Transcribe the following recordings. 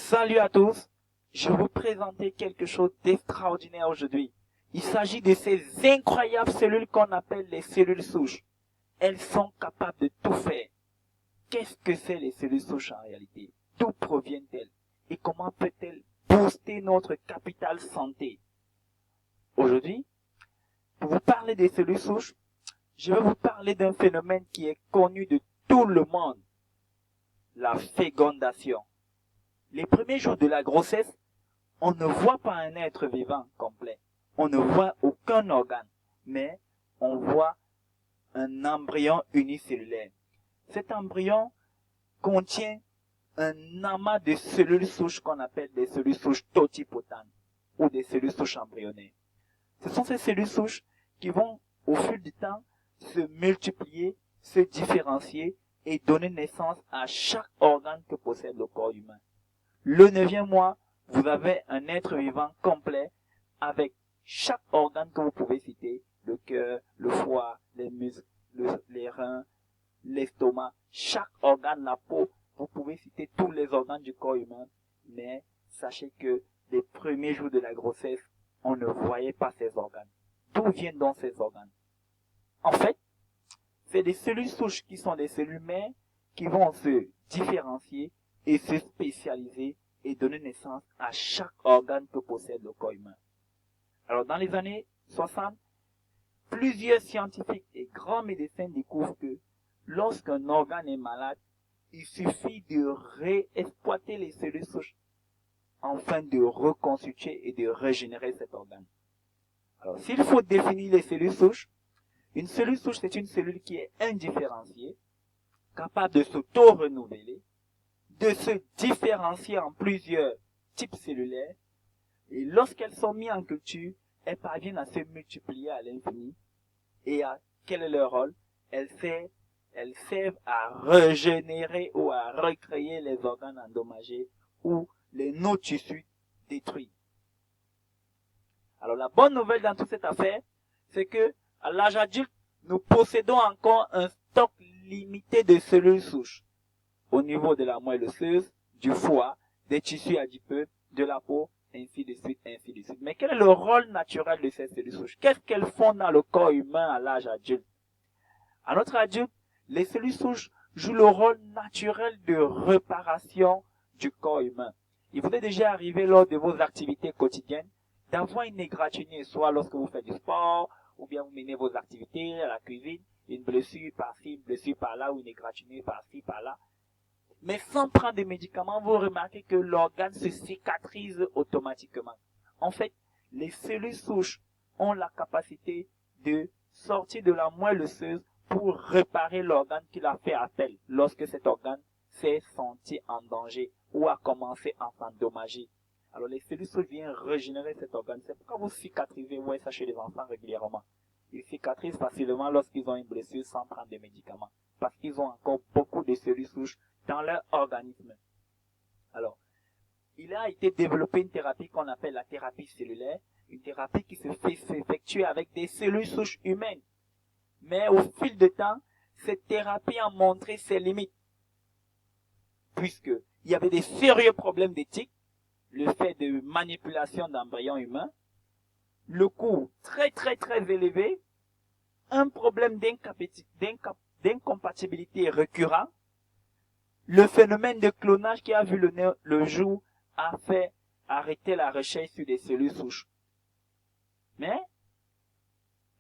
Salut à tous, je vais vous présenter quelque chose d'extraordinaire aujourd'hui. Il s'agit de ces incroyables cellules qu'on appelle les cellules souches. Elles sont capables de tout faire. Qu'est-ce que c'est les cellules souches en réalité? D'où proviennent-elles? Et comment peut-elles booster notre capital santé? Aujourd'hui, pour vous parler des cellules souches, je vais vous parler d'un phénomène qui est connu de tout le monde, la fécondation. Les premiers jours de la grossesse, on ne voit pas un être vivant complet. On ne voit aucun organe, mais on voit un embryon unicellulaire. Cet embryon contient un amas de cellules souches qu'on appelle des cellules souches totipotentes ou des cellules souches embryonnaires. Ce sont ces cellules souches qui vont, au fil du temps, se multiplier, se différencier et donner naissance à chaque organe que possède le corps humain. Le 9e mois, vous avez un être vivant complet avec chaque organe que vous pouvez citer, le cœur, le foie, les muscles, les reins, l'estomac, chaque organe, la peau, vous pouvez citer tous les organes du corps humain, mais sachez que les premiers jours de la grossesse, on ne voyait pas ces organes. D'où viennent donc ces organes? En fait, c'est des cellules souches qui sont des cellules mères qui vont se différencier et se spécialiser et donner naissance à chaque organe que possède le corps humain. Alors, dans les années 60, plusieurs scientifiques et grands médecins découvrent que lorsqu'un organe est malade, il suffit de réexploiter les cellules souches afin de reconstituer et de régénérer cet organe. Alors, s'il faut définir les cellules souches, une cellule souche, c'est une cellule qui est indifférenciée, capable de s'auto-renouveler, de se différencier en plusieurs types cellulaires, et lorsqu'elles sont mises en culture, elles parviennent à se multiplier à l'infini. Et quel est leur rôle? Elles servent à régénérer ou à recréer les organes endommagés ou les nos tissus détruits. Alors la bonne nouvelle dans toute cette affaire, c'est que à l'âge adulte, nous possédons encore un stock limité de cellules souches au niveau de la moelle osseuse, du foie, des tissus adipeux, de la peau, ainsi de suite, ainsi de suite. Mais quel est le rôle naturel de ces cellules souches? Qu'est-ce qu'elles font dans le corps humain à l'âge adulte? À notre adulte, les cellules souches jouent le rôle naturel de réparation du corps humain. Il vous est déjà arrivé lors de vos activités quotidiennes d'avoir une égratignure, soit lorsque vous faites du sport, ou bien vous menez vos activités à la cuisine, une blessure par-ci, une blessure par-là, ou une égratignure par-ci, par-là. Mais sans prendre des médicaments, vous remarquez que l'organe se cicatrise automatiquement. En fait, les cellules souches ont la capacité de sortir de la moelle osseuse pour réparer l'organe qui l'a fait appel lorsque cet organe s'est senti en danger ou a commencé à s'endommager. Alors les cellules souches viennent régénérer cet organe. C'est pourquoi vous cicatrisez, ouais, ça chez les enfants régulièrement. Ils cicatrisent facilement lorsqu'ils ont une blessure sans prendre de médicaments. Parce qu'ils ont encore beaucoup de cellules souches dans leur organisme. Alors, il a été développé une thérapie qu'on appelle la thérapie cellulaire, une thérapie qui se fait s'effectuer avec des cellules souches humaines. Mais au fil du temps, cette thérapie a montré ses limites, puisqu'il y avait des sérieux problèmes d'éthique, le fait de manipulation d'embryons humains, le coût très élevé, un problème d'incompatibilité récurrent, le phénomène de clonage qui a vu le jour a fait arrêter la recherche sur des cellules souches. Mais,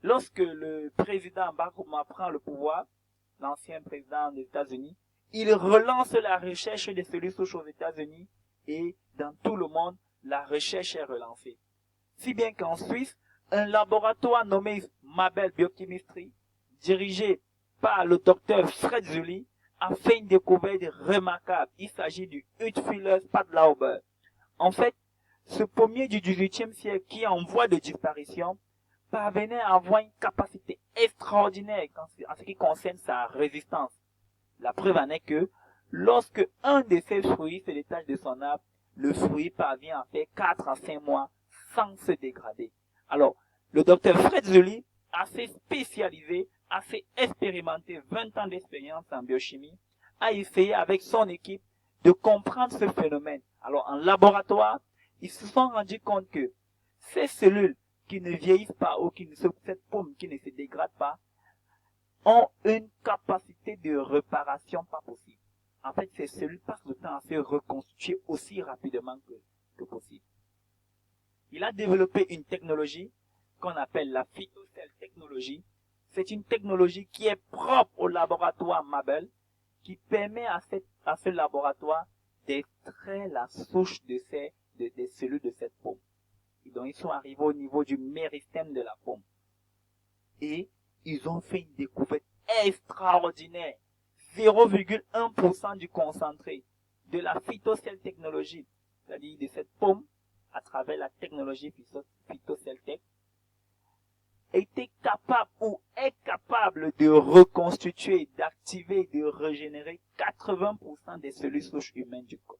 lorsque le président Barack Obama prend le pouvoir, l'ancien président des États-Unis, il relance la recherche des cellules souches aux États-Unis et dans tout le monde, la recherche est relancée. Si bien qu'en Suisse, un laboratoire nommé Mabel Biochemistry, dirigé par le docteur Fred Zulli, a fait une découverte remarquable. Il s'agit du Hutphilus padlauber. En fait, ce pommier du XVIIIe siècle qui est en voie de disparition parvenait à avoir une capacité extraordinaire en ce qui concerne sa résistance. La preuve en est que lorsque un de ses fruits se détache de son arbre, le fruit parvient à faire 4 à 5 mois sans se dégrader. Alors, le docteur Fred Zulli, assez spécialisé, assez expérimenté, 20 ans d'expérience en biochimie, a essayé avec son équipe de comprendre ce phénomène. Alors, en laboratoire, ils se sont rendus compte que ces cellules qui ne vieillissent pas ou cette pomme qui ne se dégrade pas, ont une capacité de réparation pas possible. En fait, ces cellules passent le temps à se reconstituer aussi rapidement que possible. Il a développé une technologie qu'on appelle la phytocell technologie. C'est une technologie qui est propre au laboratoire Mabel, qui permet à ce laboratoire d'extraire la souche des cellules de cette pomme. Et donc, ils sont arrivés au niveau du méristème de la pomme. Et ils ont fait une découverte extraordinaire. 0,1% du concentré de la phytocell technologie, c'est-à-dire de cette pomme, à travers la technologie phytocell tech, était capable ou est capable de reconstituer, d'activer, de régénérer 80% des cellules souches humaines du corps.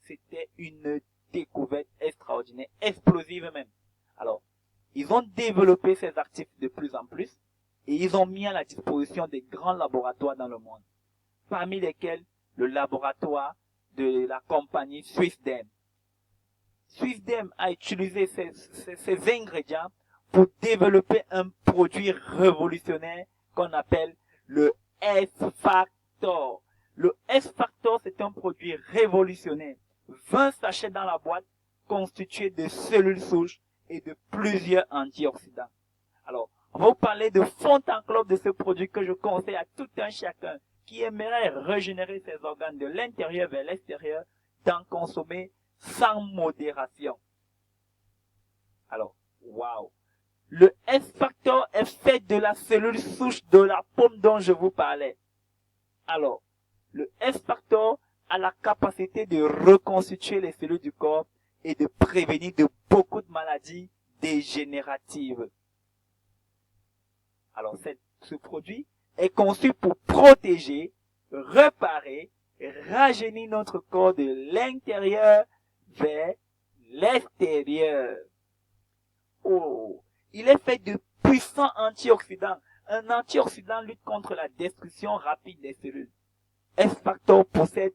C'était une découverte extraordinaire, explosive même. Alors, ils ont développé ces actifs de plus en plus et ils ont mis à la disposition des grands laboratoires dans le monde, parmi lesquels le laboratoire de la compagnie Swissdem. Swissdem a utilisé ces ingrédients pour développer un produit révolutionnaire qu'on appelle le S-Factor. Le S-Factor, c'est un produit révolutionnaire. 20 sachets dans la boîte constitués de cellules souches et de plusieurs antioxydants. Alors, on va vous parler de fond en comble de ce produit que je conseille à tout un chacun qui aimerait régénérer ses organes de l'intérieur vers l'extérieur, d'en consommer sans modération. Alors, waouh! Le S-Factor est fait de la cellule souche de la pomme dont je vous parlais. Alors, le S-Factor a la capacité de reconstituer les cellules du corps et de prévenir de beaucoup de maladies dégénératives. Alors, ce produit est conçu pour protéger, réparer, rajeunir notre corps de l'intérieur vers l'extérieur. Oh! Il est fait de puissants antioxydants. Un antioxydant lutte contre la destruction rapide des cellules. S-Factor possède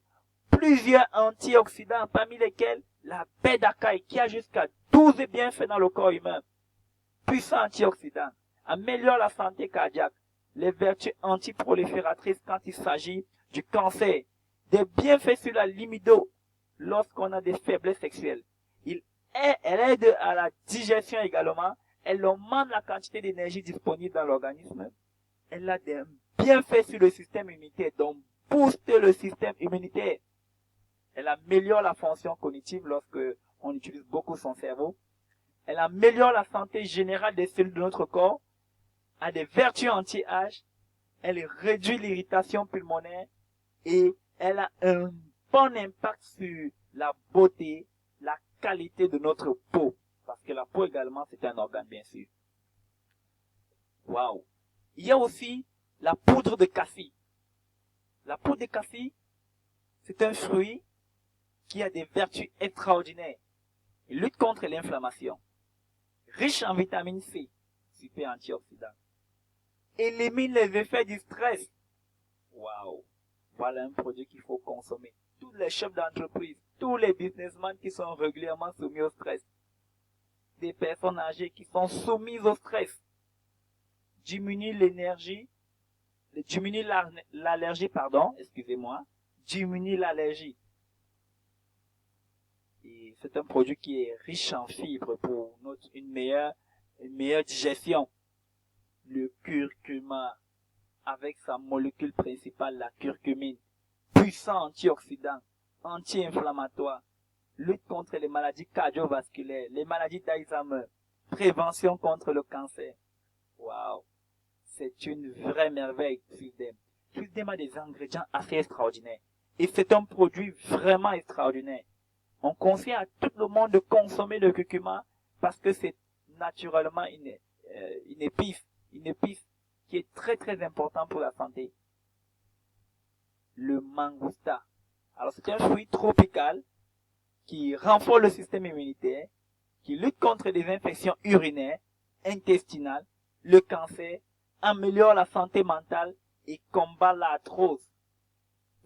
plusieurs antioxydants, parmi lesquels la baie d'Acaille, qui a jusqu'à 12 bienfaits dans le corps humain. Puissant antioxydant, améliore la santé cardiaque, les vertus antiprolifératrices quand il s'agit du cancer, des bienfaits sur la libido lorsqu'on a des faiblesses sexuelles. Elle aide à la digestion également. Elle augmente la quantité d'énergie disponible dans l'organisme. Elle a des bienfaits sur le système immunitaire, donc booste le système immunitaire. Elle améliore la fonction cognitive lorsque on utilise beaucoup son cerveau. Elle améliore la santé générale des cellules de notre corps, a des vertus anti-âge, elle réduit l'irritation pulmonaire et elle a un bon impact sur la beauté, la qualité de notre peau. Parce que la peau également, c'est un organe, bien sûr. Waouh! Il y a aussi la poudre de cassis. La poudre de cassis, c'est un fruit qui a des vertus extraordinaires. Il lutte contre l'inflammation. Riche en vitamine C, super antioxydant. Élimine les effets du stress. Waouh! Voilà un produit qu'il faut consommer. Tous les chefs d'entreprise, tous les businessmen qui sont régulièrement soumis au stress. Des personnes âgées qui sont soumises au stress. Diminue l'allergie, diminue l'allergie. Et c'est un produit qui est riche en fibres pour une meilleure digestion. Le curcuma, avec sa molécule principale, la curcumine, puissant antioxydant, anti-inflammatoire, lutte contre les maladies cardiovasculaires, les maladies d'Alzheimer, prévention contre le cancer. Waouh! C'est une vraie merveille, Swissdem. Swissdem a des ingrédients assez extraordinaires. Et c'est un produit vraiment extraordinaire. On conseille à tout le monde de consommer le curcuma parce que c'est naturellement une épice qui est très très important pour la santé. Le mangousta. Alors c'est un fruit tropical qui renforce le système immunitaire, qui lutte contre les infections urinaires, intestinales, le cancer, améliore la santé mentale et combat l'arthrose.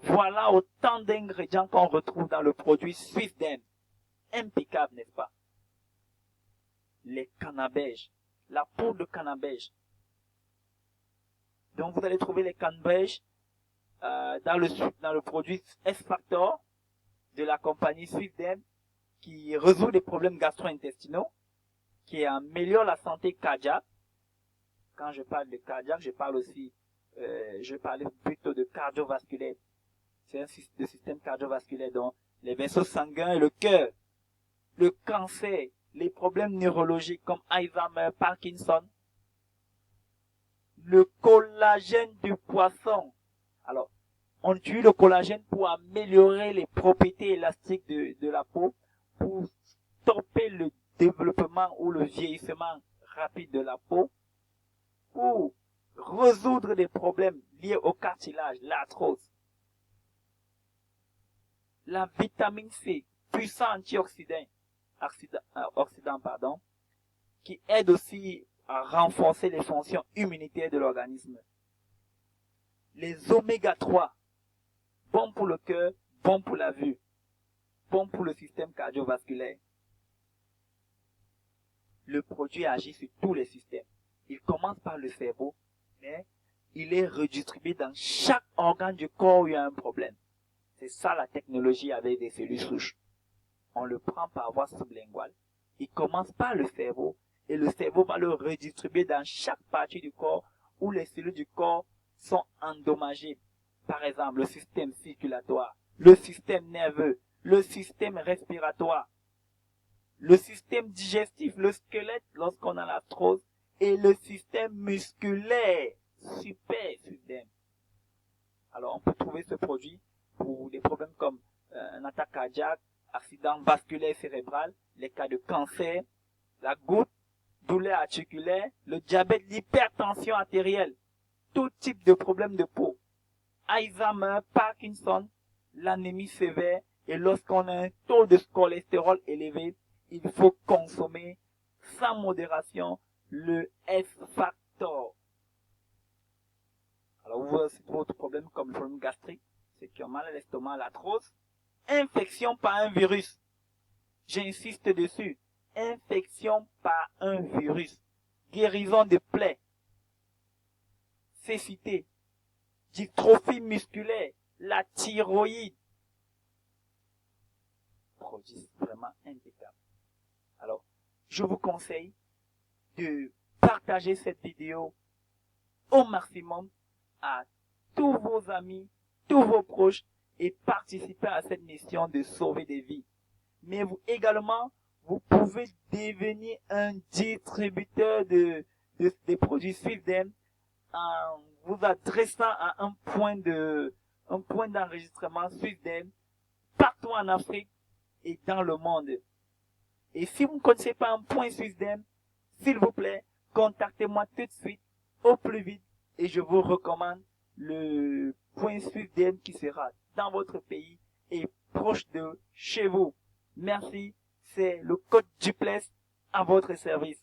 Voilà autant d'ingrédients qu'on retrouve dans le produit Swissdem. Impeccable, n'est-ce pas? Les cannabèges, la poudre de cannabège. Donc vous allez trouver les cannabèges dans le produit S-Factor de la compagnie Swissdem qui résout les problèmes gastro-intestinaux, qui améliore la santé cardiaque. Quand je parle de cardiaque, je parlais plutôt de cardiovasculaire. C'est un système cardiovasculaire, donc les vaisseaux sanguins et le cœur, le cancer, les problèmes neurologiques comme Alzheimer, Parkinson, le collagène du poisson. Alors, on utilise le collagène pour améliorer les propriétés élastiques de la peau, pour stopper le développement ou le vieillissement rapide de la peau, pour résoudre des problèmes liés au cartilage, l'arthrose. La vitamine C, puissant antioxydant, qui aide aussi à renforcer les fonctions immunitaires de l'organisme. Les oméga 3, bons pour le cœur, bons pour la vue, bons pour le système cardiovasculaire. Le produit agit sur tous les systèmes. Il commence par le cerveau, mais il est redistribué dans chaque organe du corps où il y a un problème. C'est ça la technologie avec des cellules souches. On le prend par voie sublinguale. Il commence par le cerveau et le cerveau va le redistribuer dans chaque partie du corps où les cellules du corps sont endommagées. Par exemple, le système circulatoire, le système nerveux, le système respiratoire, le système digestif, le squelette lorsqu'on a l'arthrose et le système musculaire. Super système. Alors, on peut trouver ce produit pour des problèmes comme une attaque cardiaque, accident vasculaire cérébral, les cas de cancer, la goutte, douleur articulaire, le diabète, l'hypertension artérielle, tout type de problème de peau, Alzheimer, Parkinson, l'anémie sévère, et lorsqu'on a un taux de cholestérol élevé, il faut consommer sans modération le S-Factor. Alors, vous voyez aussi d'autres problèmes comme le problème gastrique, ceux qui ont mal à l'estomac, l'arthrose, infection par un virus. J'insiste dessus. Infection par un virus. Guérison de plaies. Cécité. Dystrophie musculaire. La thyroïde. Produit vraiment impeccable. Alors, je vous conseille de partager cette vidéo au maximum à tous vos amis, tous vos proches et participer à cette mission de sauver des vies. Mais vous également, vous pouvez devenir un distributeur des produits Swissdem en vous adressant à un point d'enregistrement Swissdem partout en Afrique et dans le monde. Et si vous ne connaissez pas un point Swissdem, s'il vous plaît, contactez-moi tout de suite, au plus vite, et je vous recommande le point Swissdem qui sera dans votre pays et proche de chez vous. Merci, c'est le Coach Duplessis à votre service.